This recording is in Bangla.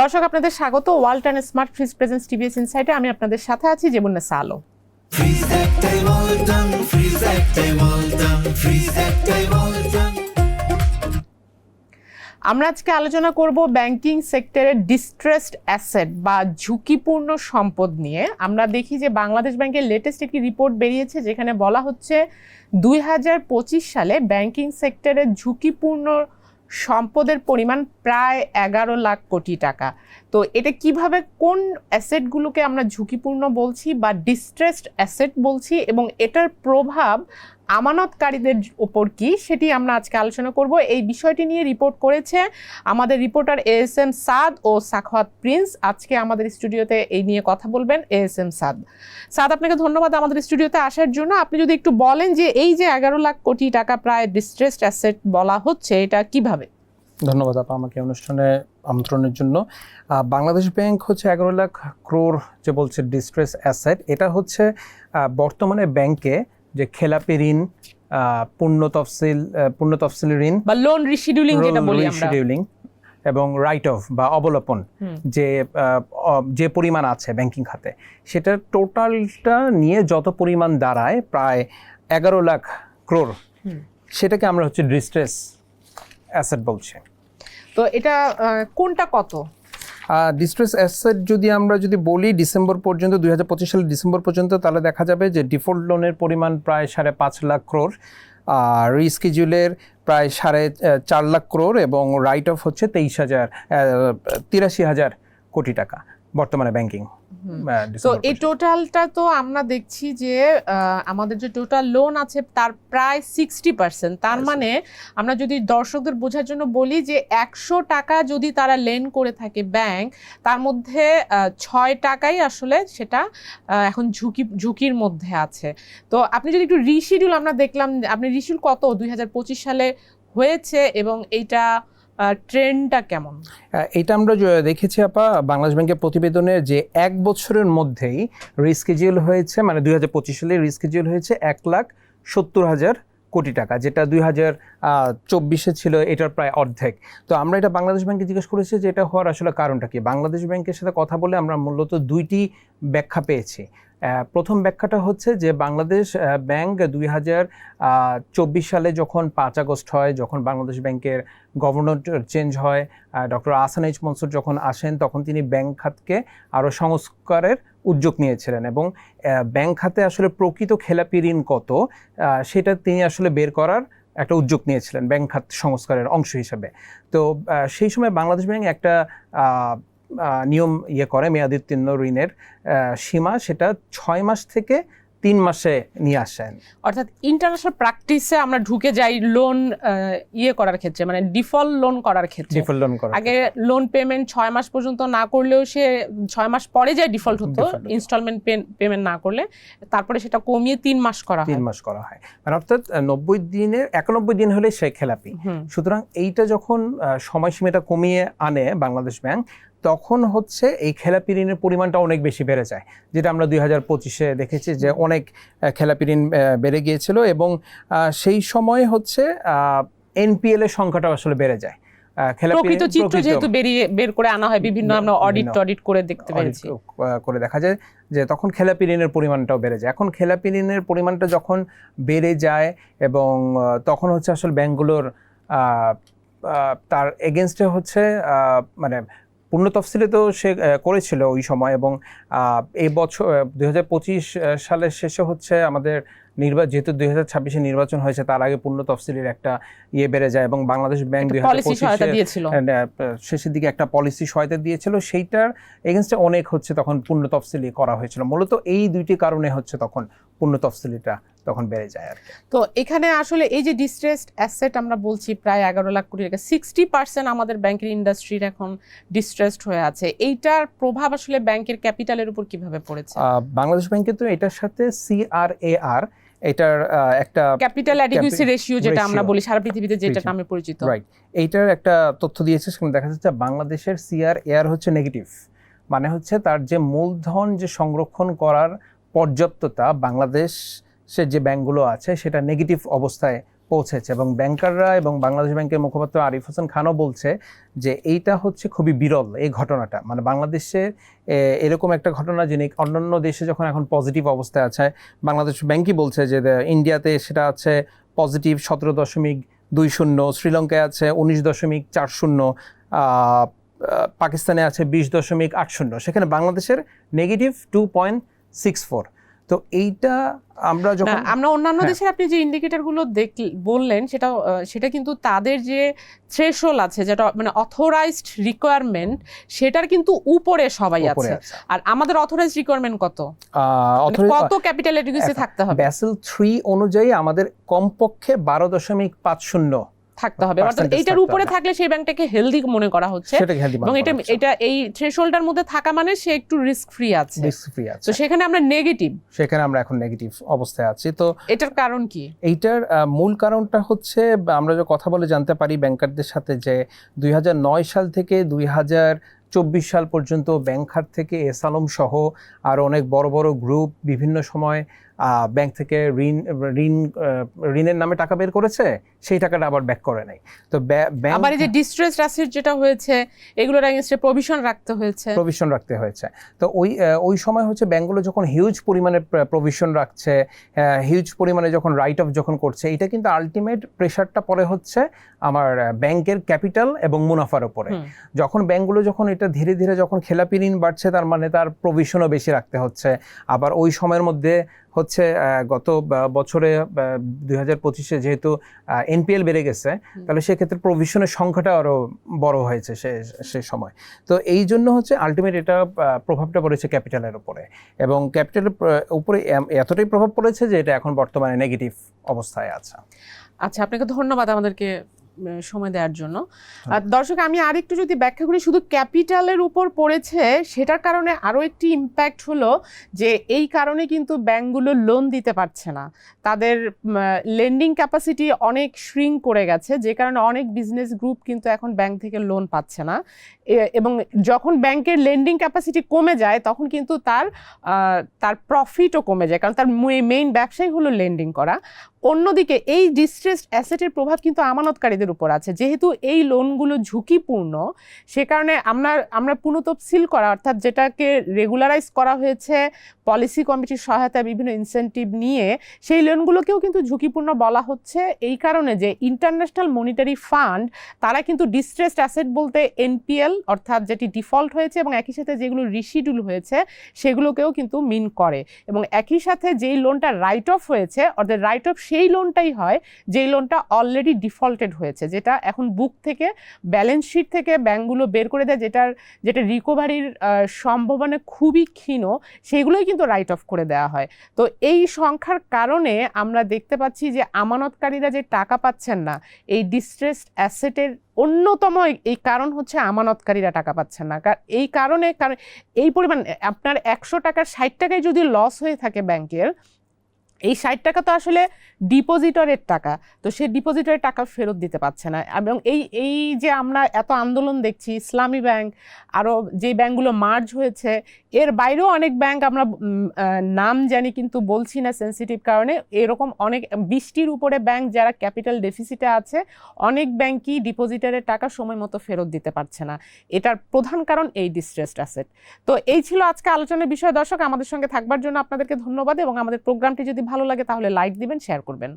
দর্শক আপনাদের স্বাগত Walton smart fridge presents TVS ইনসাইটে। আমি আপনাদের সাথে আছি যেমুন্নেসা আলো। আমরা আজকে আলোচনা করব ব্যাংকিং সেক্টরের ডিস্ট্রেসড অ্যাসেট বা ঝুঁকিপূর্ণ সম্পদ নিয়ে। আমরা দেখি যে বাংলাদেশ ব্যাংকের লেটেস্ট একটি রিপোর্ট বেরিয়েছে যেখানে বলা হচ্ছে 2025 সালে ব্যাংকিং সেক্টরের ঝুঁকিপূর্ণ সম্পদের পরিমাণ প্রায় 11 লাখ কোটি টাকা। তো এটা কিভাবে কোন অ্যাসেটগুলোকে আমরা ঝুঁকিপূর্ণ বলছি বা ডিস্ট্রেসড অ্যাসেট বলছি এবং এটার প্রভাব আমানতকারীদের উপর কি, সেটি আমরা আজকে আলোচনা করব। এই বিষয়টি নিয়ে রিপোর্ট করেছে আমাদের রিপোর্টার ASM সাদ ও সাখাওয়াত প্রিন্স। আজকে আমাদের স্টুডিওতে এই নিয়ে কথা বলবেন ASM সাদ। সাদ, আপনাকে ধন্যবাদ আমাদের স্টুডিওতে আসার জন্য। আপনি যদি একটু বলেন যে এই যে 11 লাখ কোটি টাকা প্রায় ডিস্ট্রেসড অ্যাসেট বলা হচ্ছে, এটা কিভাবে? ধন্যবাদ আপা আমাকে অনুষ্ঠানে আমন্ত্রণের জন্য। বাংলাদেশ ব্যাংক হচ্ছে 11 লাখ ক্রোর যে বলছে ডিস্ট্রেস অ্যাসেট, এটা হচ্ছে বর্তমানে ব্যাংকে যে খেলাপি ঋণ, পূর্ণ তফসিলি ঋণ বা লোন রিশিডিউলিং যেটা বলি আমরা, এবং রাইট অফ বা অবলোপন যে পরিমাণ আছে ব্যাংকিং খাতে, সেটা টোটালটা নিয়ে যত পরিমাণ দাঁড়ায় প্রায় 11 লাখ ক্রোর, সেটাকে আমরা হচ্ছে ডিস্ট্রেস অ্যাসেট বলছে। তো এটা কোনটা কত? ডিস্ট্রেস অ্যাসেট আমরা যদি বলি ডিসেম্বর পর্যন্ত, 2025 সালের ডিসেম্বর পর্যন্ত, তাহলে দেখা যাবে যে ডিফল্ট লোনের পরিমাণ প্রায় 5.5 লাখ ক্রোর, আর রিস্কেজুলের প্রায় 4.5 লাখ ক্রোর এবং রাইট অফ হচ্ছে 83,000 কোটি টাকা বর্তমানে ব্যাংকিং। তো এই টোটালটা তো আমরা দেখছি যে আমাদের যে টোটাল লোন আছে তার প্রায় 60%। তার মানে আমরা যদি দর্শকদের বোঝার জন্য বলি যে 100 টাকা যদি তারা লেন করে থাকে ব্যাংক, তার মধ্যে 6 টাকাই আসলে সেটা এখন ঝুঁকির মধ্যে আছে। তো আপনি যদি একটু রিশিডিউল, আমরা দেখলাম আপনি রিশিডিউল কত 2025 সালে হয়েছে এবং এইটা ট্রেন্ডটা কেমন? এটা আমরা দেখেছি আপা বাংলাদেশ ব্যাংকের প্রতিবেদনে যে 1 বছরের মধ্যেই রিস্কেজুয়াল হয়েছে, মানে 2025 সালে রিস্কেজুয়াল হয়েছে 1,70,000 কোটি টাকা, যেটা 2024 ছিল এটার প্রায় অর্ধেক। তো আমরা এটা বাংলাদেশ ব্যাংকে জিজ্ঞেস করেছি যে এটা হওয়ার আসলে কারণটা কি। বাংলাদেশ ব্যাংকের সাথে কথা বলে আমরা মূলত 2টি ব্যাখ্যা পেয়েছি। প্রথম ব্যাখ্যাটা হচ্ছে যে বাংলাদেশ ব্যাংক 2024 সালে যখন 5 আগস্ট হয়, যখন বাংলাদেশ ব্যাংকের গভর্নর চেঞ্জ হয়, ডক্টর আহসান এইচ মনসুর যখন আসেন, তখন তিনি ব্যাংক খাতকে আরও সংস্কারের উদ্যোগ নিয়েছিলেন এবং ব্যাংক খাতে আসলে প্রকৃত খেলাপি ঋণ কত সেটা তিনি আসলে বের করার একটা উদ্যোগ নিয়েছিলেন ব্যাংক খাত সংস্কারের অংশ হিসেবে। তো সেই সময় বাংলাদেশ ব্যাংক একটা নিয়ম করে, মেয়াদোত্তীর্ণ ঋণের সীমা সেটা 6 মাস থেকে 3 মাসে নিয়ে আসেন। অর্থাৎ ইন্টারন্যাশনাল প্র্যাকটিসে আমরা ঢুকে যাই লোন করার ক্ষেত্রে, মানে ডিফল্ট লোন করার ক্ষেত্রে। আগে লোন পেমেন্ট 6 মাস পর্যন্ত না করলেও সে 6 মাস পরে যায় ডিফল্ট হতো, ইনস্টলমেন্ট পেমেন্ট না করলে। তারপরে সেটা কমিয়ে 3 মাস করা হয়। মানে অর্থাৎ 91 দিন হলে সে খেলাপি। সুতরাং এইটা যখন সময়সীমাটা কমিয়ে আনে বাংলাদেশ ব্যাংক, তখন হচ্ছে এই খেলাপি ঋণের পরিমাণটা অনেক বেশি বেড়ে যায়, যেটা আমরা 2025-এ দেখেছি যে অনেক খেলাপি ঋণ বেড়ে গিয়েছিল এবং সেই সময় হচ্ছে NPL এর সংখ্যাটা আসলে বেড়ে যায়। প্রকৃত চিত্র যেহেতু বের করে আনা হয়, বিভিন্ন আমরা অডিট করে দেখতে পেরেছি, করে দেখা যায় যে তখন খেলাপি ঋণের পরিমাণটাও বেড়ে যায়। এখন খেলাপি ঋণের পরিমাণটা যখন বেড়ে যায় এবং তখন হচ্ছে আসলে ব্যাংকগুলোর তার এগেনস্টে হচ্ছে মানে পূর্ণ তফসিলে তো সে করেছিল ওই সময়, এবং এই বছর 2025 সালের শেষে হচ্ছে আমাদের যেহেতু 2026-এ নির্বাচন হয়েছে, তার আগে পূর্ণ তফসিলের একটা বেড়ে যায় এবং বাংলাদেশ ব্যাংক 2025 শেষের দিকে একটা পলিসি সহায়তা দিয়েছিল, সেইটার এগেনস্টে অনেক হচ্ছে তখন পূর্ণ তফসিলি করা হয়েছিল। মূলত এই দুইটি কারণে হচ্ছে তখন পূর্ণ তফসিলিটা তখন বেড়ে যায় আর কি। তো এখানে আসলে এই যে ডিস্ট্রেসড অ্যাসেট আমরা বলছি প্রায় 11 লাখ কোটি টাকা, 60% আমাদের ব্যাংকের ইন্ডাস্ট্রির এখন ডিস্ট্রেসড হয়ে আছে। এইটার প্রভাব আসলে ব্যাংকের ক্যাপিটালের উপর কিভাবে পড়েছে? বাংলাদেশ ব্যাংকের তো এটার সাথে CRAR, এটার একটা ক্যাপিটাল অ্যাডিকুয়েসি রেশিও যেটা আমরা বলি সারা পৃথিবীতে যেটা নামে পরিচিত, রাইট, এইটার একটা তথ্য দিয়েছে। সেখানে দেখা যাচ্ছে বাংলাদেশের CRAR হচ্ছে নেগেটিভ, মানে হচ্ছে তার যে মূলধন যে সংরক্ষণ করার পর্যাপ্ততা বাংলাদেশের যে ব্যাংকগুলো আছে সেটা নেগেটিভ অবস্থায় পৌঁছেছে, এবং ব্যাংকাররা এবং বাংলাদেশ ব্যাংকের মুখপাত্র আরিফ হোসেন খানও বলছে যে এইটা হচ্ছে খুবই বিরল এই ঘটনাটা, মানে বাংলাদেশে এরকম একটা ঘটনা যিনি অন্যান্য দেশে যখন এখন পজিটিভ অবস্থায় আছে, বাংলাদেশ ব্যাংকই বলছে যে ইন্ডিয়াতে সেটা আছে পজিটিভ 17.20, শ্রীলঙ্কায় আছে 19.40, পাকিস্তানে আছে 20.80, সেখানে বাংলাদেশের নেগেটিভ 2.64। তো এইটা আমরা যখন আমরা অন্যান্য দেশের আপনি যে ইন্ডিকেটরগুলো বললেন সেটা কিন্তু তাদের যে থ্রেশহোল্ড আছে, যেটা মানে অথরাইজড রিকোয়ারমেন্ট, সেটার কিন্তু উপরে সবাই আছে। আর আমাদের অথরাইজড রিকোয়ারমেন্ট কত ক্যাপিটাল এডিকুয়েসি থাকতে হবে? ব্যাসেল 3 অনুযায়ী আমাদের কমপক্ষে 12.50 থাকতে হবে, অর্থাৎ এইটার উপরে থাকলে সেই ব্যাংকটাকে হেলদি মনে করা হচ্ছে, এবং এটা এই থ্রেশহোল্ডের মধ্যে থাকা মানে সে একটু রিস্ক ফ্রি আছে। তো সেখানে আমরা এখন নেগেটিভ অবস্থায় আছি। তো এটার কারণ কি? এইটার মূল কারণটা হচ্ছে, আমরা যে কথা বলে জানতে পারি ব্যাংকারদের সাথে, যে 2009 সাল থেকে 2024 সাল পর্যন্ত ব্যাংক খাত থেকে এস আলম সহ আর অনেক বড় বড় গ্রুপ বিভিন্ন সময় ব্যাংক থেকে ঋণের নামে টাকা বের করেছে, সেই টাকাটা আবার ব্যাক করে নাই। তো আবার এই যে ডিস্ট্রেসড অ্যাসেট যেটা হয়েছে, এগুলোর এগেইনস্টে প্রভিশন রাখতে হয়েছে। তো ওই সময় হচ্ছে ব্যাংকগুলো যখন হিউজ পরিমাণে প্রভিশন রাখছে, হিউজ পরিমাণে যখন রাইট অফ যখন করছে, এটা কিন্তু আলটিমেট প্রেশারটা পড়ে হচ্ছে আমার ব্যাংকের ক্যাপিটাল এবং মুনাফার উপরে। যখন ব্যাংকগুলো যখন এটা ধীরে ধীরে যখন খেলাপি ঋণ বাড়ছে, তার মানে তার প্রভিশনও বেশি রাখতে হচ্ছে। আবার ওই সময়ের মধ্যে হচ্ছে গত বছরে 2025-এ যেহেতু এনপিএল বেড়ে গেছে, তাহলে সেক্ষেত্রে প্রভিশনের সংখ্যাটা আরও বড় হয়েছে সে সময়। তো এই জন্য হচ্ছে আলটিমেট এটা প্রভাবটা পড়েছে ক্যাপিটালের উপরে, এবং ক্যাপিটালের উপরে এতটাই প্রভাব পড়েছে যে এটা এখন বর্তমানে নেগেটিভ অবস্থায় আছে। আচ্ছা, আপনাকে ধন্যবাদ আমাদেরকে সময় দেওয়ার জন্য। দর্শক, আমি আরেকটু যদি ব্যাখ্যা করি, শুধু ক্যাপিটালের উপর পড়েছে সেটার কারণে আরও একটি ইম্প্যাক্ট হলো যে এই কারণে কিন্তু ব্যাংকগুলো লোন দিতে পারছে না, তাদের লেন্ডিং ক্যাপাসিটি অনেক শ্রিঙ্ক করে গেছে, যে কারণে অনেক বিজনেস গ্রুপ কিন্তু এখন ব্যাংক থেকে লোন পাচ্ছে না। এবং যখন ব্যাংকের লেন্ডিং ক্যাপাসিটি কমে যায়, তখন কিন্তু তার প্রফিটও কমে যায়, কারণ তার মেইন ব্যবসাই হলো লেন্ডিং করা। অন্যদিকে এই ডিস্ট্রেসড অ্যাসেটের প্রভাব কিন্তু আমানতকারীদের উপর আছে, যেহেতু এই লোনগুলো ঝুঁকিপূর্ণ, সে কারণে আমরা পুনঃতফসিল করা, অর্থাৎ যেটাকে রেগুলারাইজ করা হয়েছে পলিসি কমিটির সহায়তায় বিভিন্ন ইনসেন্টিভ নিয়ে, সেই লোনগুলোকেও কিন্তু ঝুঁকিপূর্ণ বলা হচ্ছে। এই কারণে যে ইন্টারন্যাশনাল মনিটারি ফান্ড, তারা কিন্তু ডিস্ট্রেসড অ্যাসেট বলতে এনপিএল অর্থাৎ যেটি ডিফল্ট হয়েছে এবং একই সাথে যেগুলো রিশিডিউল হয়েছে সেগুলোকেও কিন্তু মিন করে, এবং একই সাথে যেই লোনটা রাইট অফ হয়েছে, অর্থাৎ রাইট অফ সেই লোনটাই হয় যেই লোনটা অলরেডি ডিফল্টেড হয়েছে, যেটা এখন বুক থেকে ব্যালেন্স শিট থেকে ব্যাংকগুলো বের করে দেয়, যেটা রিকভারির সম্ভাবনা খুবই ক্ষীণ, সেগুলোই কিন্তু রাইট অফ করে দেওয়া হয়। তো এই সংখ্যার কারণে আমরা দেখতে পাচ্ছি যে আমানতকারীরা যে টাকা পাচ্ছেন না, এই ডিস্ট্রেসড অ্যাসেটের অন্যতম এই কারণ হচ্ছে আমানতকারীরা টাকা পাচ্ছেন না। এই কারণ এই পরিমাণ, আপনার 100 টাকার 60 টাকায় যদি লস হয়ে থাকে ব্যাংকের, এই 60 টাকা তো আসলে ডিপোজিটরের টাকা, তো সে ডিপোজিটরের টাকা ফেরত দিতে পারছে না। এবং এই যে আমরা এত আন্দোলন দেখছি, ইসলামী ব্যাংক, আরও যে ব্যাংকগুলো মার্জ হয়েছে, এর বাইরেও অনেক ব্যাংক আমরা নাম জানি কিন্তু বলছি না সেন্সিটিভ কারণে, এরকম অনেক 20টির উপরে ব্যাংক যারা ক্যাপিটাল ডেফিসিটে আছে, অনেক ব্যাংকই ডিপোজিটরের টাকা সময় মতো ফেরত দিতে পারছে না। এটার প্রধান কারণ এই ডিস্ট্রেসড অ্যাসেট। তো এই ছিল আজকে আলোচনার বিষয়। দর্শক, আমাদের সঙ্গে থাকবার জন্য আপনাদেরকে ধন্যবাদ, এবং আমাদের প্রোগ্রামটি যদি ভালো লাগে তাহলে লাইক দিবেন, শেয়ার করবেন।